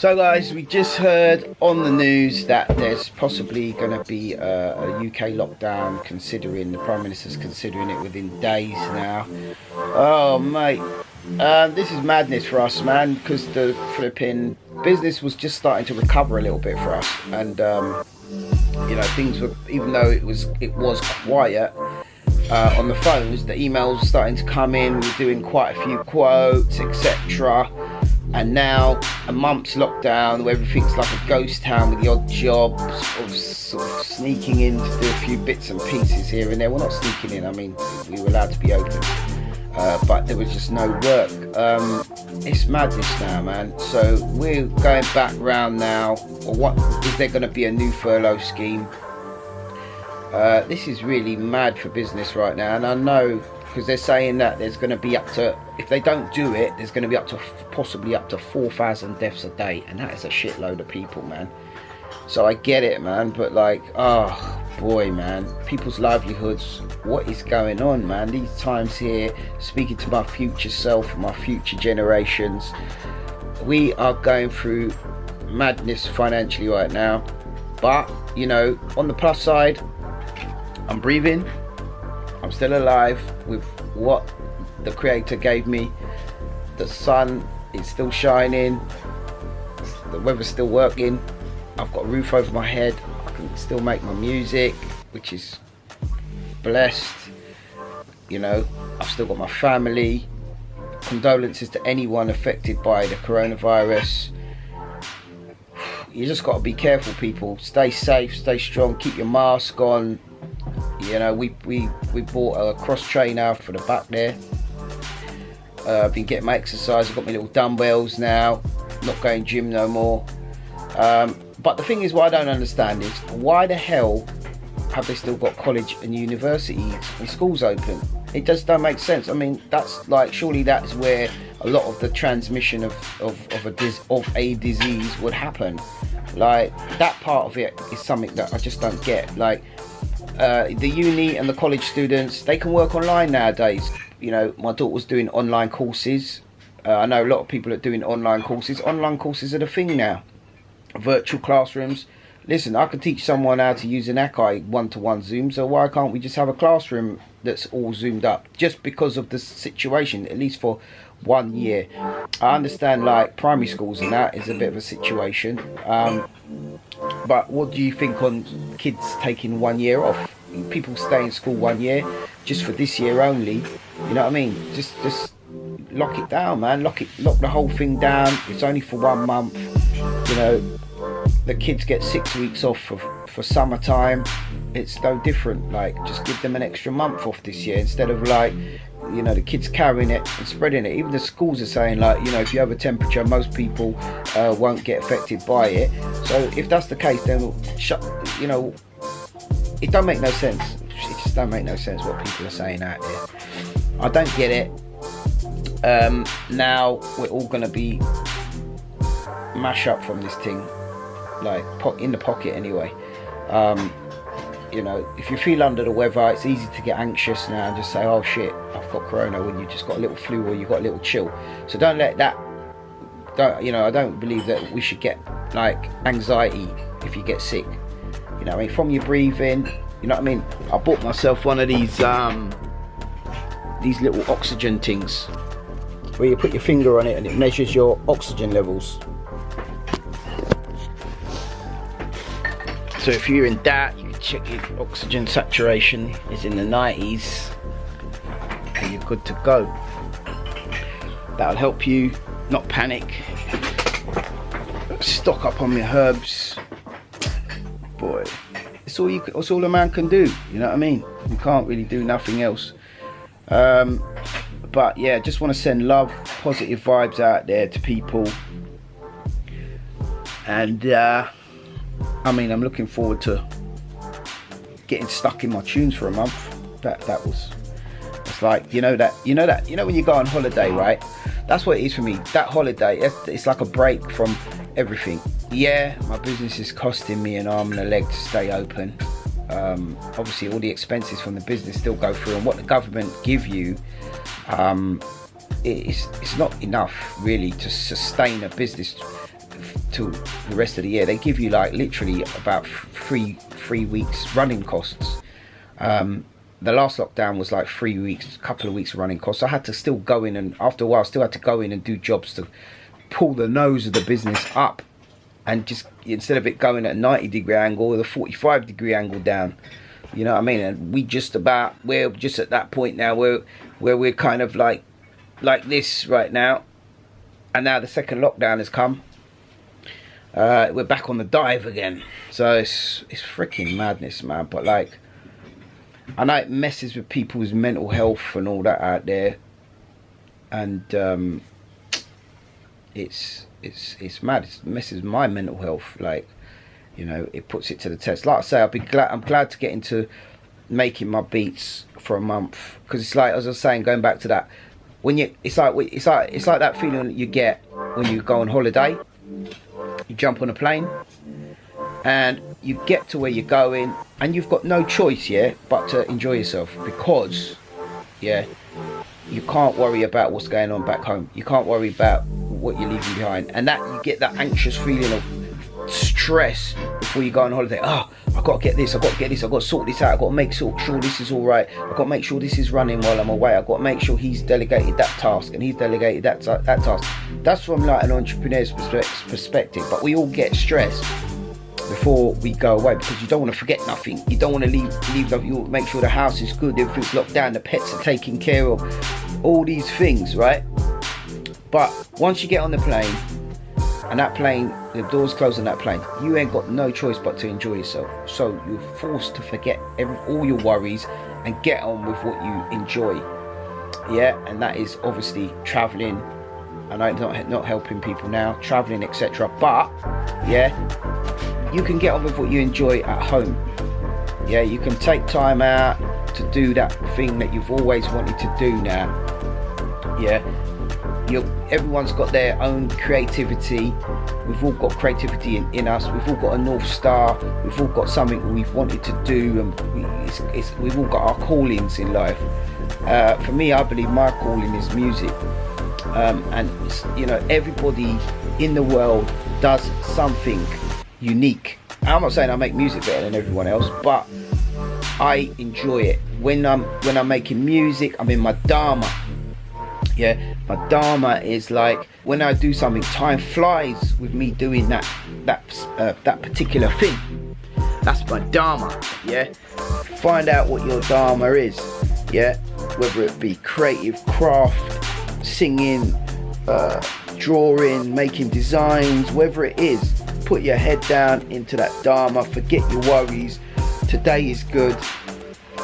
So guys, we just heard on the news that there's possibly going to be a UK lockdown, considering the Prime Minister's considering it within days now. Oh mate, this is madness for us, man, because the flipping business was just starting to recover a little bit for us, and you know, things were, even though it was quiet on the phones, the emails were starting to come in. We were doing quite a few quotes, etc. And now a month's lockdown where everything's like a ghost town with the odd job, sort of sneaking in to do a few bits and pieces here and there. Well, not sneaking in, I mean, we were allowed to be open, but there was just no work. It's madness now, man. So we're going back round now. Or what, is there going to be a new furlough scheme? This is really mad for business right now, and I know, because they're saying that there's going to be up to, if they don't do it, there's going to be up to possibly up to 4,000 deaths a day, and that is a shitload of people, man. So I get it, man, but like, oh boy, man, people's livelihoods, what is going on, man? These times here, speaking to my future self, my future generations, we are going through madness financially right now. But you know, on the plus side, I'm breathing, I'm still alive with what the Creator gave me. The sun is still shining, the weather's still working, I've got a roof over my head, I can still make my music, which is blessed. You know, I've still got my family. Condolences to anyone affected by the coronavirus. You just got to be careful, people. Stay safe, stay strong, keep your mask on. You know, we bought a cross trainer for the back there. I've been getting my exercise. I've got my little dumbbells now. Not going gym no more. But the thing is, what I don't understand is, why the hell have they still got college and universities and schools open? It just don't make sense. I mean, that's like, surely that's where a lot of the transmission of a disease would happen. Like, that part of it is something that I just don't get. Like, the uni and the college students, they can work online nowadays. You know, my daughter's doing online courses. I know a lot of people are doing online courses. Online courses are the thing now. Virtual classrooms. Listen, I could teach someone how to use an Akai one-to-one Zoom, so why can't we just have a classroom that's all zoomed up? Just because of the situation, at least for 1 year. I understand, like, primary schools and that is a bit of a situation. But what do you think on kids taking 1 year off? People stay in school 1 year just for this year only. You know what I mean? Just lock it down, man. Lock the whole thing down. It's only for 1 month. You know, the kids get 6 weeks off for summertime. It's no different. Like, just give them an extra month off this year, instead of, like, you know, the kids carrying it and spreading it. Even the schools are saying, like, you know, if you have a temperature, most people won't get affected by it. So if that's the case, then you know, it don't make no sense. It just don't make no sense what people are saying out there. I don't get it. Now we're all gonna be mash up from this thing, like in the pocket anyway. You know, if you feel under the weather, it's easy to get anxious now and just say, oh shit, I've got corona, when you just got a little flu or you got a little chill. So don't let that, you know, I don't believe that we should get like anxiety if you get sick. You know what I mean? From your breathing, you know what I mean? I bought myself one of these little oxygen things where you put your finger on it and it measures your oxygen levels. So if you're in that, you can check your oxygen saturation is in the 90s and you're good to go. That'll help you not panic. Stock up on your herbs. Boy, it's all a man can do, you know what I mean? You can't really do nothing else. But yeah, just want to send love, positive vibes out there to people. And I mean, I'm looking forward to getting stuck in my tunes for a month. It's like, you know when you go on holiday, right? That's what it is for me. That holiday, it's like a break from everything. Yeah, my business is costing me an arm and a leg to stay open. Obviously all the expenses from the business still go through, and what the government give you, it's not enough really to sustain a business till the rest of the year. They give you like literally about three weeks running costs. The last lockdown was like 3 weeks, a couple of weeks of running costs. I had to still go in, and after a while, I still had to go in and do jobs to pull the nose of the business up, and just instead of it going at a 90-degree angle, with a 45-degree angle down. You know what I mean? And we're just at that point now where we're kind of like this right now. And now the second lockdown has come. We're back on the dive again. So it's freaking madness, man. But like, I know it messes with people's mental health and all that out there. And it's mad. It messes my mental health. Like, you know, it puts it to the test. Like I say, I'm glad to get into making my beats for a month, because it's like, as I was saying, going back to that, when it's like that feeling that you get when you go on holiday. You jump on a plane and you get to where you're going, and you've got no choice, but to enjoy yourself, because you can't worry about what's going on back home. You can't worry about what you're leaving behind, and that you get that anxious feeling of stress before you go on holiday. I've got to get this, I've got to sort this out, I've got to make sure this is all right, I've got to make sure this is running while I'm away, I've got to make sure he's delegated that task and he's delegated that task. That's from like an entrepreneur's perspective. But we all get stressed before we go away, because you don't want to forget nothing, you don't want to leave nothing. You want to make sure the house is good, everything's locked down, the pets are taken care of, all these things, right? But once you get on the plane, and that plane, the doors close on that plane, you ain't got no choice but to enjoy yourself. So you're forced to forget all your worries and get on with what you enjoy. And that is obviously traveling. And I'm not helping people now, traveling, etc. But you can get on with what you enjoy at home. You can take time out to do that thing that you've always wanted to do now. Everyone's got their own creativity. We've all got creativity in us. We've all got a North Star. We've all got something we've wanted to do, and we've all got our callings in life. For me, I believe my calling is music. And you know, everybody in the world does something unique. I'm not saying I make music better than everyone else, but I enjoy it. When I'm making music, I'm in my dharma. My dharma is like, when I do something, time flies with me doing that particular thing. That's my dharma. Find out what your dharma is. Whether it be creative craft, singing, drawing, making designs, whatever it is, put your head down into that dharma. Forget your worries. Today is good.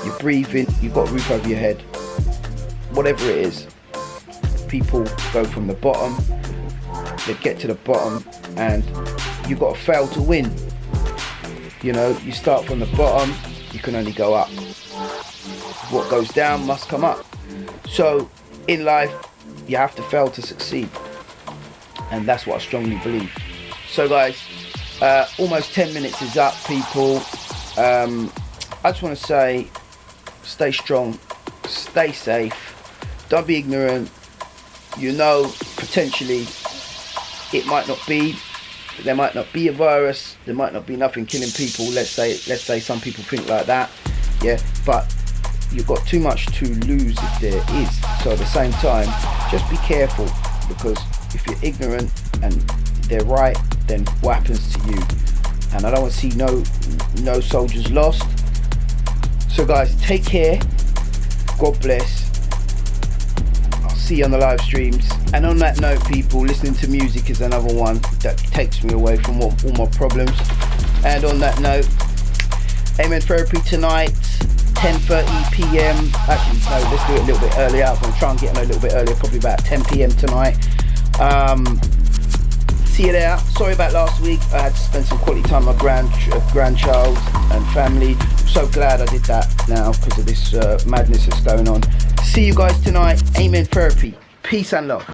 You're breathing. You've got a roof over your head. Whatever it is. People go from the bottom, they get to the bottom, and you've got to fail to win. You know, you start from the bottom, you can only go up. What goes down must come up. So in life, you have to fail to succeed, and that's what I strongly believe. So guys, almost 10 minutes is up, people. I just want to say, stay strong, stay safe, don't be ignorant. You know, potentially it might not be, there might not be a virus, there might not be nothing killing people. Let's say some people think like that, but you've got too much to lose if there is. So at the same time, just be careful, because if you're ignorant and they're right, then what happens to you? And I don't want to see no soldiers lost. So guys, take care, God bless. See you on the live streams. And on that note, people, listening to music is another one that takes me away from all my problems. And on that note, Amen Therapy tonight, 10:30 p.m. Actually, no, let's do it a little bit earlier. I'm going to try and get in a little bit earlier, probably about 10 p.m. tonight. See you there. Sorry about last week. I had to spend some quality time with my grandchild and family. So glad I did that now because of this madness that's going on. See you guys tonight. Amen Therapy. Peace and love.